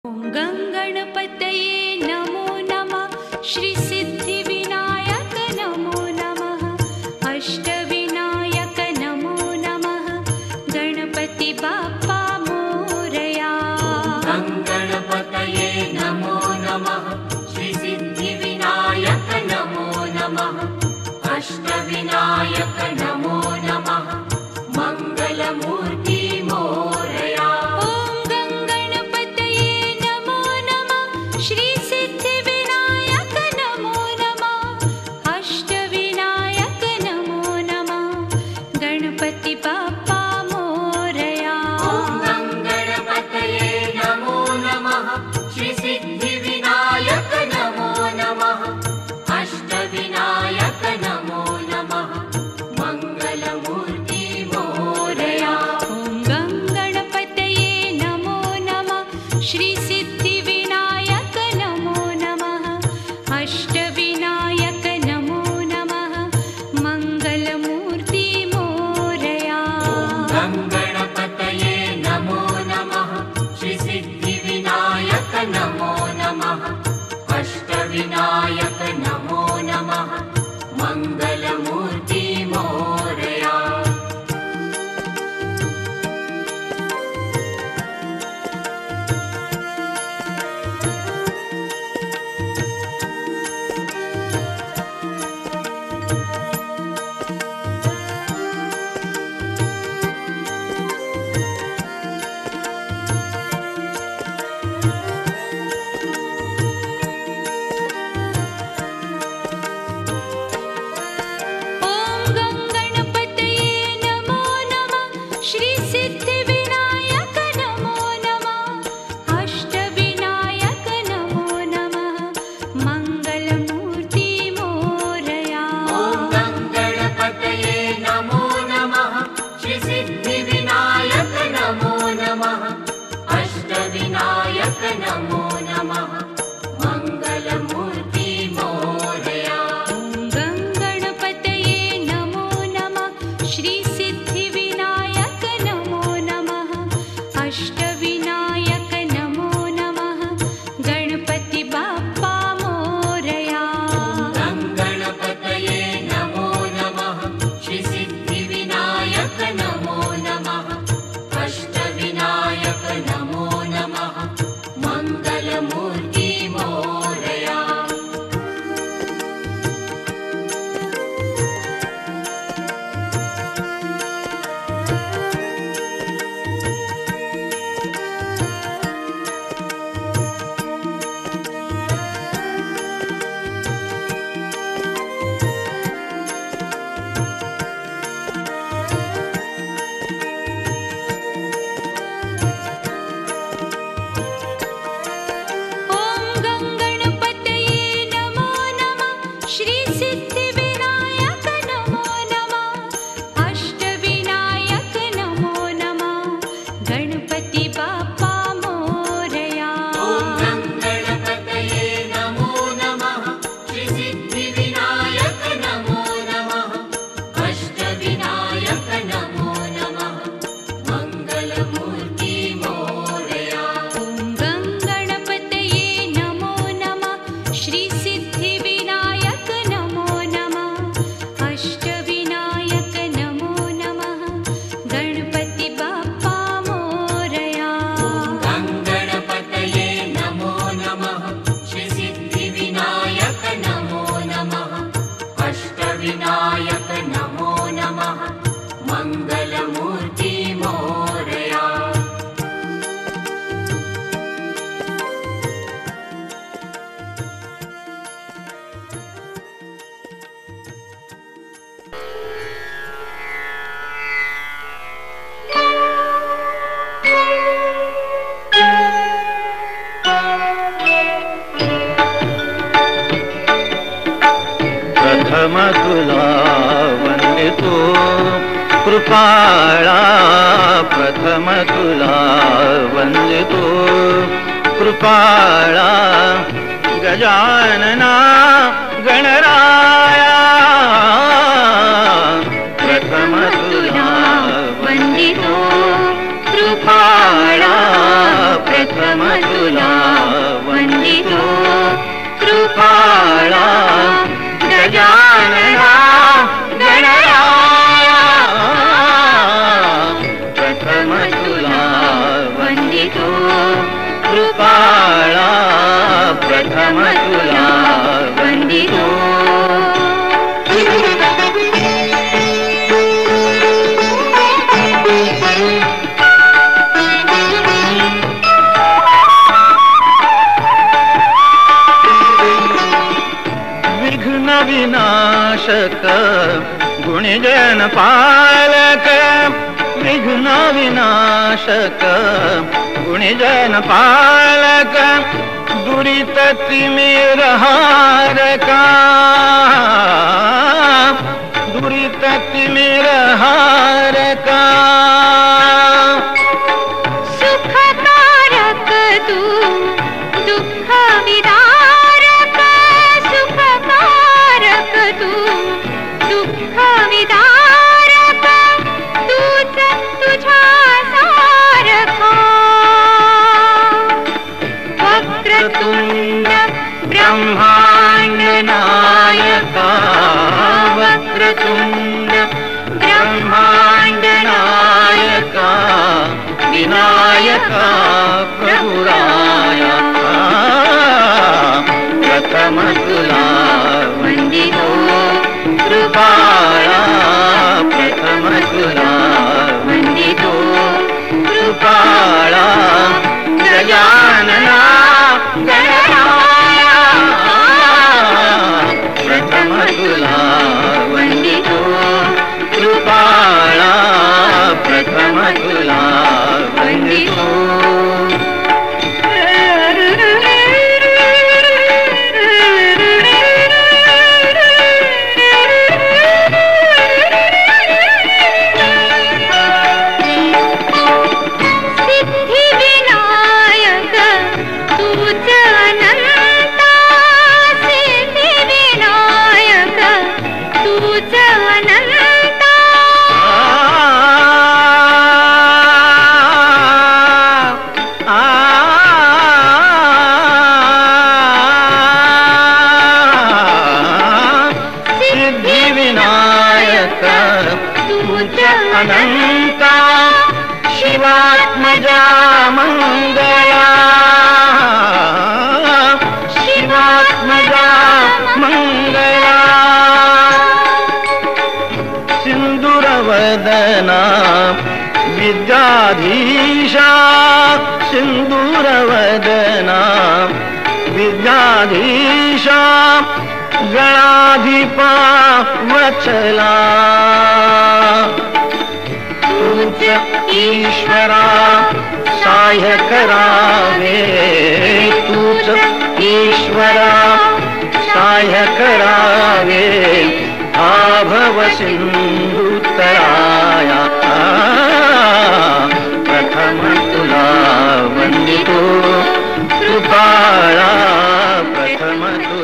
ॐ गङ्गणपतये नमो नमः। श्री सिद्धिविनायक नमो नमः। अष्टविनायक नमो नमः। गणपति बाप्पा मोरया। गणपतये नमो नमः। श्री सिद्धिविनायक नमो नमः। अष्टविनायक नमो नमः। मंगलमूर्ति मोरया। श्री सिद्धिविनायक नमो नमः। अष्टविनायक नमो नमः। गणपति बाप्पा मोरया। गणपतये नमो नमः। श्री सिद्धिविनायक नमो नमः। अष्टविनायक नमो नमः। मंगलमूर्ति मोरया। गणपतये नमो नमः। श्री सिद्धिविनायक नमो नमः। अष्टविनायक नमो नमः। मंगलमूर्ति मोरया। गणपतये नमो नमः। श्री सिद्धिविनायक नमो नमः। अष्टविनायक नमो नमः। मंगलमूर्ति मोरया। श्री सिद्धिविनायक नमो नमः। अष्टविनायक नमो नमः। मंगलमूर्ति मोरया। गणपतये नमो नमः। श्री सिद्धिविनायक नमो नमः। अष्टविनायक नमो नमः। मंगलमूर्ति मोरया। गणपतये नमो नमः। श्री सिद्धिविनायक नमो नमः। अष्टविनायक नमो नमः। गणपति बाप्पा मोरया। गणपतये नमो नमः। श्री सिद्धिविनायक नमो नमः। अष्टविनायक नमो नमः। मंगलमूर्ति मोरया। गणपतये नमो नमः। श्री सिद्धिविनायक नमो नमः। अष्टविनायक नमो नमः। गणपति बाप्पा मोरया। गणपतये नमो नमः। श्री सिद्धिविनायक नमो नमः। अष्टविनायक नमो नमः। मंगलमूर्ति मोरया। गणपतये नमो नमः। श्री सिद्धिविनायक नमो नमः। अष्टविनायक नमो नमः। गणपति बाप्पा मोरया। गणपतये नमो नमः। श्री सिद्धिविनायक नमो नमः। अष्टविनायक नमो नमः। मंगलमूर्ति मोरया। प्रथम तुला वंदितो कृपाळा। प्रथम तुला वंदितो कृपाळा। गजानना गणराया। प्रथम तुला वंदितो कृपाळा। प्रथम तुला वन्दितो कृपाळा प्रथम तुला वन्दितो विघ्न विनाशक गुणजन पालक विघ्न विनाशक गुणजन पालक दुरित तिमिरहारका दुरित तिमिरहारका सुखकारक तू दुःख विदारक सुखकारक तू दुःख विदारक तूच तुझ्या सारखा वक्रतुंड ब्रह्मांड नायका वक्रतुंड ब्रह्मांड नायका विनायका प्रभुराया प्रथम तुला वन्दितो कृपाळा प्रथम तुला वन्दितो कृपाळा गजानना गणराया प्रथम तुला वन्दितो कृपाळा प्रथम तुला वन्दितो सिद्धिविनायक तूच अनंता सिद्धिविनायक तूच अनंता सिद्धिविनायक तुझ अनंता शिवात्मजा मंगला शिवात्मजा मंगला सिंदूरवदना विद्याधीशा सिंदूरवदना विद्याधीशा गणाधिपा वचला तूच ईश्वरा सहाय्य करावे तूच ईश्वरा सहाय्य करावे आभव सिंधुतराया प्रथम तुला वन्दितो कृपाळा प्रथम तुला